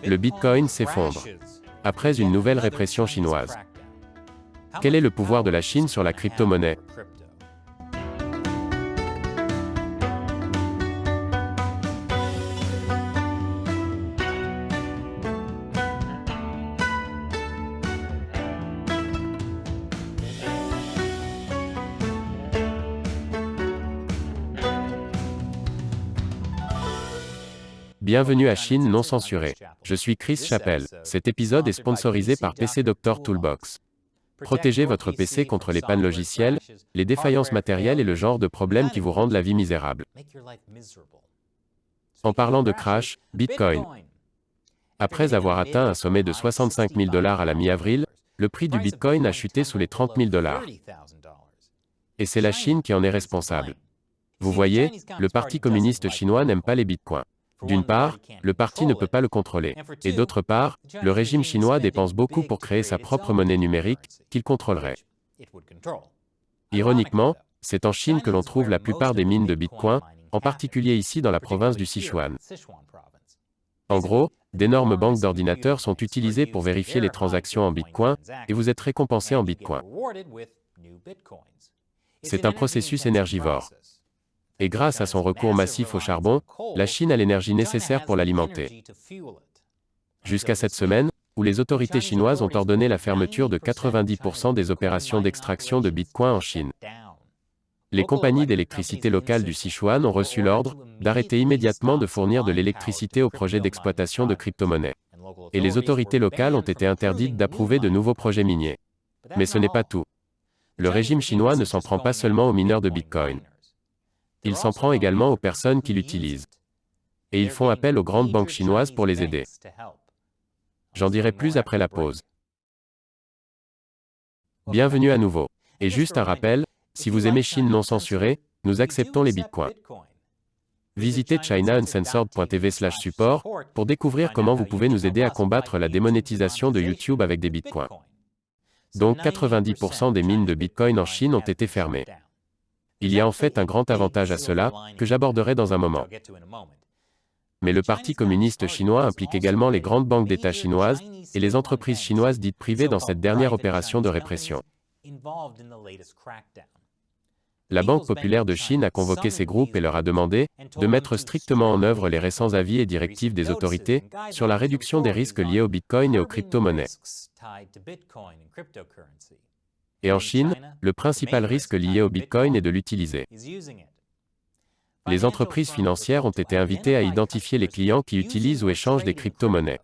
Le Bitcoin s'effondre. Après une nouvelle répression chinoise. Quel est le pouvoir de la Chine sur la crypto-monnaie? Bienvenue à Chine non censurée. Je suis Chris Chappell. Cet épisode est sponsorisé par PC Doctor Toolbox. Protégez votre PC contre les pannes logicielles, les défaillances matérielles et le genre de problèmes qui vous rendent la vie misérable. En parlant de crash, Bitcoin. Après avoir atteint un sommet de 65 000 $ à la mi-avril, le prix du Bitcoin a chuté sous les 30 000 $. Et c'est la Chine qui en est responsable. Vous voyez, le Parti communiste chinois n'aime pas les bitcoins. D'une part, le parti ne peut pas le contrôler. Et d'autre part, le régime chinois dépense beaucoup pour créer sa propre monnaie numérique, qu'il contrôlerait. Ironiquement, c'est en Chine que l'on trouve la plupart des mines de bitcoin, en particulier ici dans la province du Sichuan. En gros, d'énormes banques d'ordinateurs sont utilisées pour vérifier les transactions en bitcoin, et vous êtes récompensé en bitcoin. C'est un processus énergivore. Et grâce à son recours massif au charbon, la Chine a l'énergie nécessaire pour l'alimenter. Jusqu'à cette semaine, où les autorités chinoises ont ordonné la fermeture de 90% des opérations d'extraction de Bitcoin en Chine. Les compagnies d'électricité locales du Sichuan ont reçu l'ordre d'arrêter immédiatement de fournir de l'électricité aux projets d'exploitation de crypto-monnaies. Et les autorités locales ont été interdites d'approuver de nouveaux projets miniers. Mais ce n'est pas tout. Le régime chinois ne s'en prend pas seulement aux mineurs de Bitcoin. Il s'en prend également aux personnes qui l'utilisent. Et ils font appel aux grandes banques chinoises pour les aider. J'en dirai plus après la pause. Bienvenue à nouveau. Et juste un rappel, si vous aimez Chine non censurée, nous acceptons les bitcoins. Visitez chinauncensored.tv/support pour découvrir comment vous pouvez nous aider à combattre la démonétisation de YouTube avec des bitcoins. Donc 90% des mines de bitcoin en Chine ont été fermées. Il y a en fait un grand avantage à cela, que j'aborderai dans un moment. Mais le Parti communiste chinois implique également les grandes banques d'État chinoises, et les entreprises chinoises dites privées dans cette dernière opération de répression. La Banque populaire de Chine a convoqué ces groupes et leur a demandé de mettre strictement en œuvre les récents avis et directives des autorités sur la réduction des risques liés au Bitcoin et aux crypto-monnaies. Et en Chine, le principal risque lié au Bitcoin est de l'utiliser. Les entreprises financières ont été invitées à identifier les clients qui utilisent ou échangent des crypto-monnaies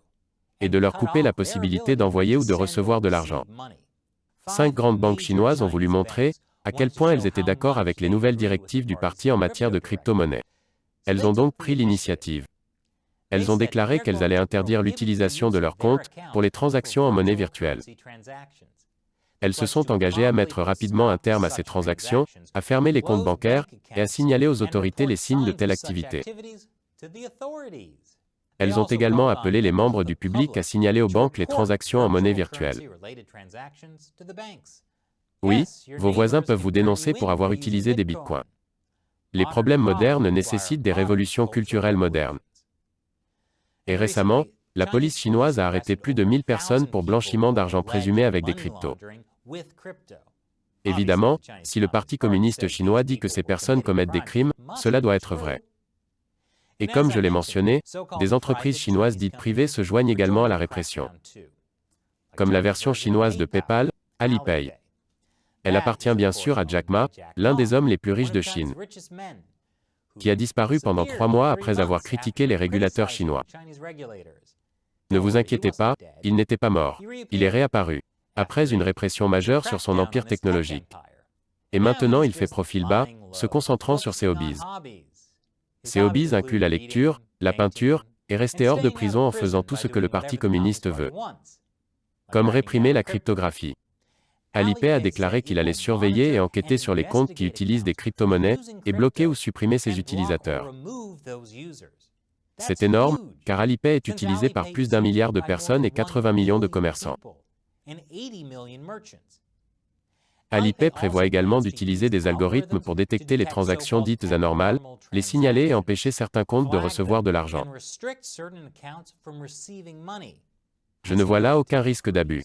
et de leur couper la possibilité d'envoyer ou de recevoir de l'argent. 5 grandes banques chinoises ont voulu montrer à quel point elles étaient d'accord avec les nouvelles directives du parti en matière de crypto-monnaies. Elles ont donc pris l'initiative. Elles ont déclaré qu'elles allaient interdire l'utilisation de leurs comptes pour les transactions en monnaie virtuelle. Elles se sont engagées à mettre rapidement un terme à ces transactions, à fermer les comptes bancaires, et à signaler aux autorités les signes de telle activité. Elles ont également appelé les membres du public à signaler aux banques les transactions en monnaie virtuelle. Oui, vos voisins peuvent vous dénoncer pour avoir utilisé des bitcoins. Les problèmes modernes nécessitent des révolutions culturelles modernes. Et récemment, la police chinoise a arrêté plus de 1000 personnes pour blanchiment d'argent présumé avec des cryptos. Évidemment, si le Parti communiste chinois dit que ces personnes commettent des crimes, cela doit être vrai. Et comme je l'ai mentionné, des entreprises chinoises dites privées se joignent également à la répression. Comme la version chinoise de PayPal, Alipay. Elle appartient bien sûr à Jack Ma, l'un des hommes les plus riches de Chine, qui a disparu pendant 3 mois après avoir critiqué les régulateurs chinois. Ne vous inquiétez pas, il n'était pas mort. Il est réapparu, après une répression majeure sur son empire technologique. Et maintenant il fait profil bas, se concentrant sur ses hobbies. Ses hobbies incluent la lecture, la peinture, et rester hors de prison en faisant tout ce que le Parti communiste veut. Comme réprimer la cryptographie. Alipay a déclaré qu'il allait surveiller et enquêter sur les comptes qui utilisent des crypto-monnaies, et bloquer ou supprimer ses utilisateurs. C'est énorme, car Alipay est utilisé par plus d'1 milliard de personnes et 80 millions de commerçants. Alipay prévoit également d'utiliser des algorithmes pour détecter les transactions dites anormales, les signaler et empêcher certains comptes de recevoir de l'argent. Je ne vois là aucun risque d'abus.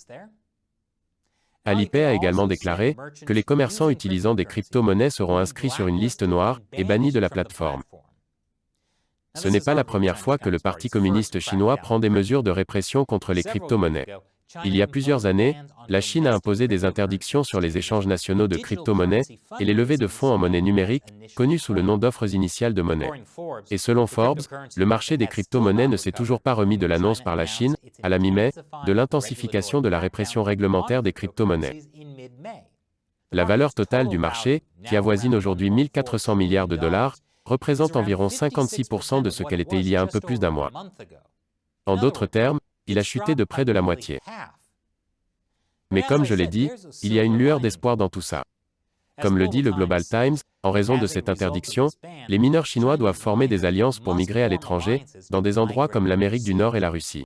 Alipay a également déclaré que les commerçants utilisant des crypto-monnaies seront inscrits sur une liste noire et bannis de la plateforme. Ce n'est pas la première fois que le Parti communiste chinois prend des mesures de répression contre les crypto-monnaies. Il y a plusieurs années, la Chine a imposé des interdictions sur les échanges nationaux de crypto-monnaies et les levées de fonds en monnaie numérique, connues sous le nom d'offres initiales de monnaie. Et selon Forbes, le marché des crypto-monnaies ne s'est toujours pas remis de l'annonce par la Chine, à la mi-mai, de l'intensification de la répression réglementaire des crypto-monnaies. La valeur totale du marché, qui avoisine aujourd'hui 1 400 milliards de dollars, représente environ 56% de ce qu'elle était il y a un peu plus d'un mois. En d'autres termes, il a chuté de près de la moitié. Mais comme je l'ai dit, il y a une lueur d'espoir dans tout ça. Comme le dit le Global Times, en raison de cette interdiction, les mineurs chinois doivent former des alliances pour migrer à l'étranger, dans des endroits comme l'Amérique du Nord et la Russie.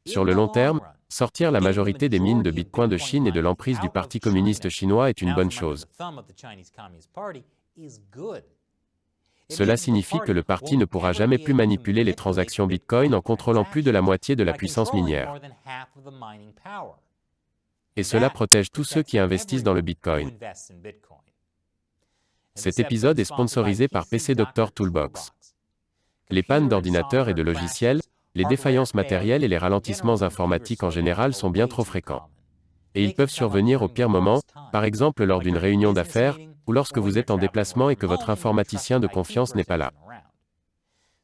Sur le long terme, sortir la majorité des mines de Bitcoin de Chine et de l'emprise du Parti communiste chinois est une bonne chose. Cela signifie que le parti ne pourra jamais plus manipuler les transactions Bitcoin en contrôlant plus de la moitié de la puissance minière. Et cela protège tous ceux qui investissent dans le Bitcoin. Cet épisode est sponsorisé par PC Doctor Toolbox. Les pannes d'ordinateurs et de logiciels, les défaillances matérielles et les ralentissements informatiques en général sont bien trop fréquents. Et ils peuvent survenir au pire moment, par exemple lors d'une réunion d'affaires, ou lorsque vous êtes en déplacement et que votre informaticien de confiance n'est pas là.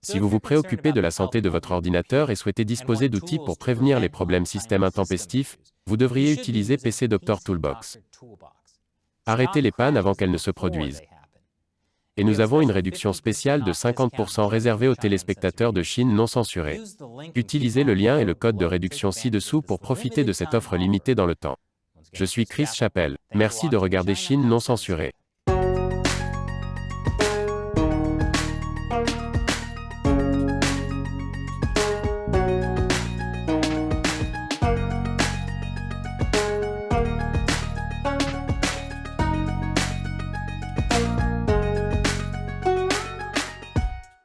Si vous vous préoccupez de la santé de votre ordinateur et souhaitez disposer d'outils pour prévenir les problèmes système intempestifs, vous devriez utiliser PC Doctor Toolbox. Arrêtez les pannes avant qu'elles ne se produisent. Et nous avons une réduction spéciale de 50% réservée aux téléspectateurs de Chine non censurés. Utilisez le lien et le code de réduction ci-dessous pour profiter de cette offre limitée dans le temps. Je suis Chris Chappell. Merci de regarder Chine non censurée.